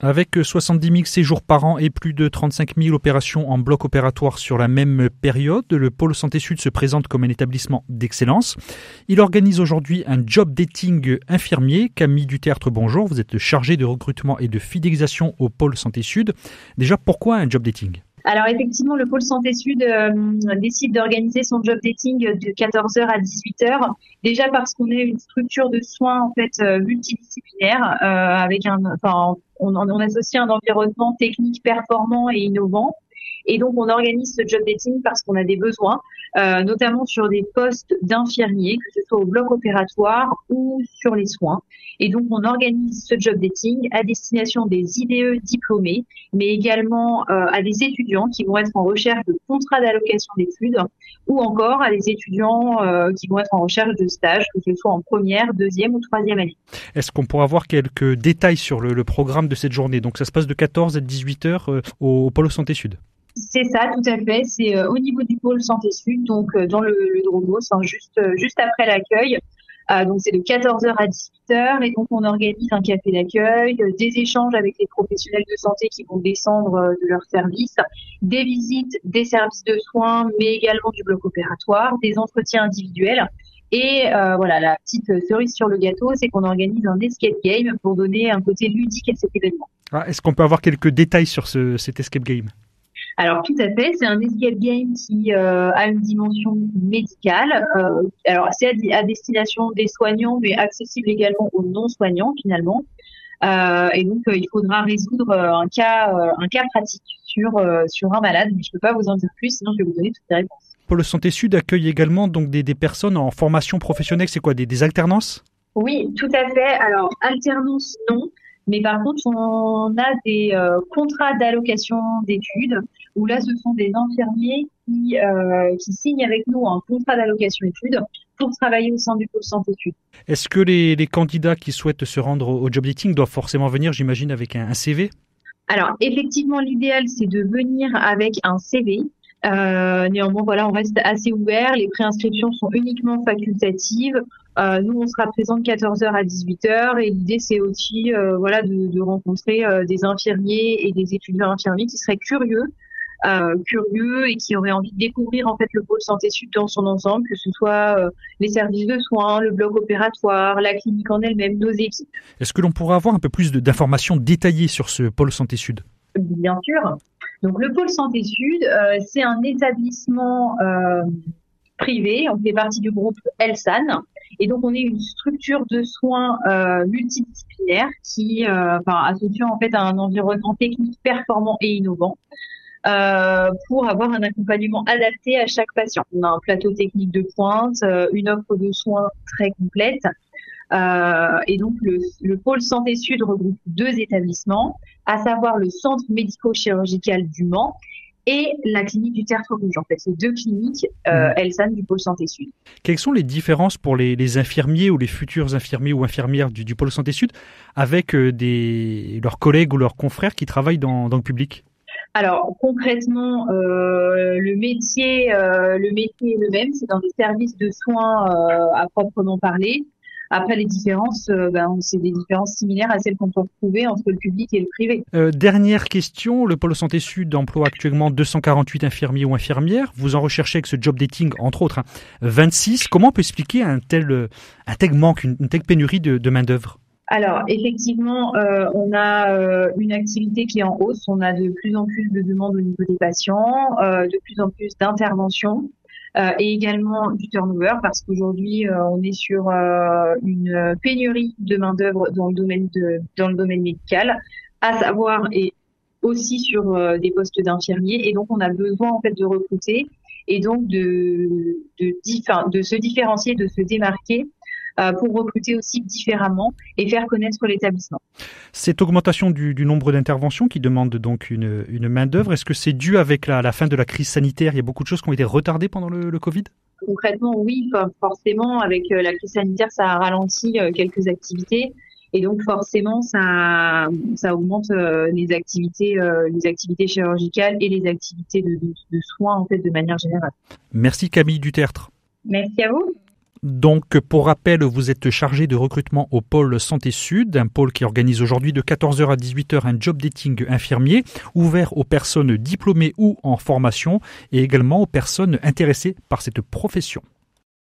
Avec 70 000 séjours par an et plus de 35 000 opérations en bloc opératoire sur la même période, le Pôle Santé Sud se présente comme un établissement d'excellence. Il organise aujourd'hui un job dating infirmier. Camille Dutertre, bonjour. Vous êtes chargée de recrutement et de fidélisation au Pôle Santé Sud. Déjà, pourquoi un job dating ? Alors effectivement, le Pôle Santé Sud décide d'organiser son job dating de 14h à 18h. Déjà parce qu'on est une structure de soins en fait multidisciplinaire on associe un environnement technique performant et innovant. Et donc on organise ce job dating parce qu'on a des besoins, notamment sur des postes d'infirmiers, que ce soit au bloc opératoire ou sur les soins. Et donc on organise ce job dating à destination des IDE diplômés, mais également à des étudiants qui vont être en recherche de contrats d'allocation d'études ou encore à des étudiants qui vont être en recherche de stage, que ce soit en première, deuxième ou troisième année. Est-ce qu'on pourra avoir quelques détails sur le programme de cette journée ? Donc ça se passe de 14 à 18 heures au Pôle Santé Sud. C'est ça, tout à fait. C'est au niveau du pôle Santé Sud, donc dans le Dromos, juste après l'accueil. Donc c'est de 14h à 18h et donc on organise un café d'accueil, des échanges avec les professionnels de santé qui vont descendre de leur service, des visites des services de soins, mais également du bloc opératoire, des entretiens individuels. Et la petite cerise sur le gâteau, c'est qu'on organise un escape game pour donner un côté ludique à cet événement. Est-ce qu'on peut avoir quelques détails sur cet escape game ? Alors tout à fait, c'est un escape game qui a une dimension médicale. C'est à destination des soignants, mais accessible également aux non-soignants finalement. Et donc il faudra résoudre un cas pratique sur un malade. Mais je peux pas vous en dire plus, sinon je vais vous donner toutes les réponses. Pôle Santé Sud accueille également donc des personnes en formation professionnelle. C'est quoi, des alternances ? Oui, tout à fait. Alors alternance non. Mais par contre, on a des contrats d'allocation d'études où là, ce sont des infirmiers qui signent avec nous un contrat d'allocation études pour travailler au sein du Pôle Santé Sud. Est-ce que les candidats qui souhaitent se rendre au job dating doivent forcément venir, j'imagine, avec un CV ? Alors, effectivement, l'idéal, c'est de venir avec un CV. Néanmoins, on reste assez ouvert. Les préinscriptions sont uniquement facultatives. Nous, on sera présents de 14h à 18h et l'idée, c'est aussi de rencontrer des infirmiers et des étudiants infirmiers qui seraient curieux et qui auraient envie de découvrir en fait le Pôle Santé Sud dans son ensemble, que ce soit les services de soins, le bloc opératoire, la clinique en elle-même, nos équipes. Est-ce que l'on pourrait avoir un peu plus d'informations détaillées sur ce Pôle Santé Sud ? Bien sûr. Donc le Pôle Santé Sud, c'est un établissement privé. On fait partie du groupe Elsan. Et donc, on est une structure de soins multidisciplinaire qui associant en fait à un environnement technique performant et innovant pour avoir un accompagnement adapté à chaque patient. On a un plateau technique de pointe, une offre de soins très complète. Et donc, le Pôle Santé Sud regroupe 2 établissements, à savoir le Centre médico-chirurgical du Mans et la clinique du Tertre Rouge. En fait, c'est 2 cliniques Elsan du Pôle Santé Sud. Quelles sont les différences pour les infirmiers ou les futurs infirmiers ou infirmières du Pôle Santé Sud avec leurs collègues ou leurs confrères qui travaillent dans le public ? Alors concrètement, le métier est le même, c'est dans des services de soins à proprement parler. Après, les différences, c'est des différences similaires à celles qu'on peut retrouver entre le public et le privé. Dernière question, le Pôle Santé Sud emploie actuellement 248 infirmiers ou infirmières. Vous en recherchez avec ce job dating, entre autres, 26. Comment on peut expliquer un tel manque, une telle pénurie de main-d'œuvre ? Alors, effectivement, on a une activité qui est en hausse. On a de plus en plus de demandes au niveau des patients, de plus en plus d'interventions. Et également du turnover parce qu'aujourd'hui on est sur une pénurie de main d'œuvre dans le domaine médical, à savoir et aussi sur des postes d'infirmiers, et donc on a besoin en fait de recruter et donc de se différencier, de se démarquer pour recruter aussi différemment et faire connaître l'établissement. Cette augmentation du nombre d'interventions qui demande donc une main-d'œuvre, est-ce que c'est dû avec la fin de la crise sanitaire ? Il y a beaucoup de choses qui ont été retardées pendant le Covid ? Concrètement, oui, forcément, avec la crise sanitaire, ça a ralenti quelques activités. Et donc forcément, ça augmente les activités chirurgicales et les activités de soins en fait de manière générale. Merci Camille Dutertre. Merci à vous. Donc, pour rappel, vous êtes chargé de recrutement au pôle Santé Sud, un pôle qui organise aujourd'hui de 14h à 18h un job dating infirmier ouvert aux personnes diplômées ou en formation et également aux personnes intéressées par cette profession.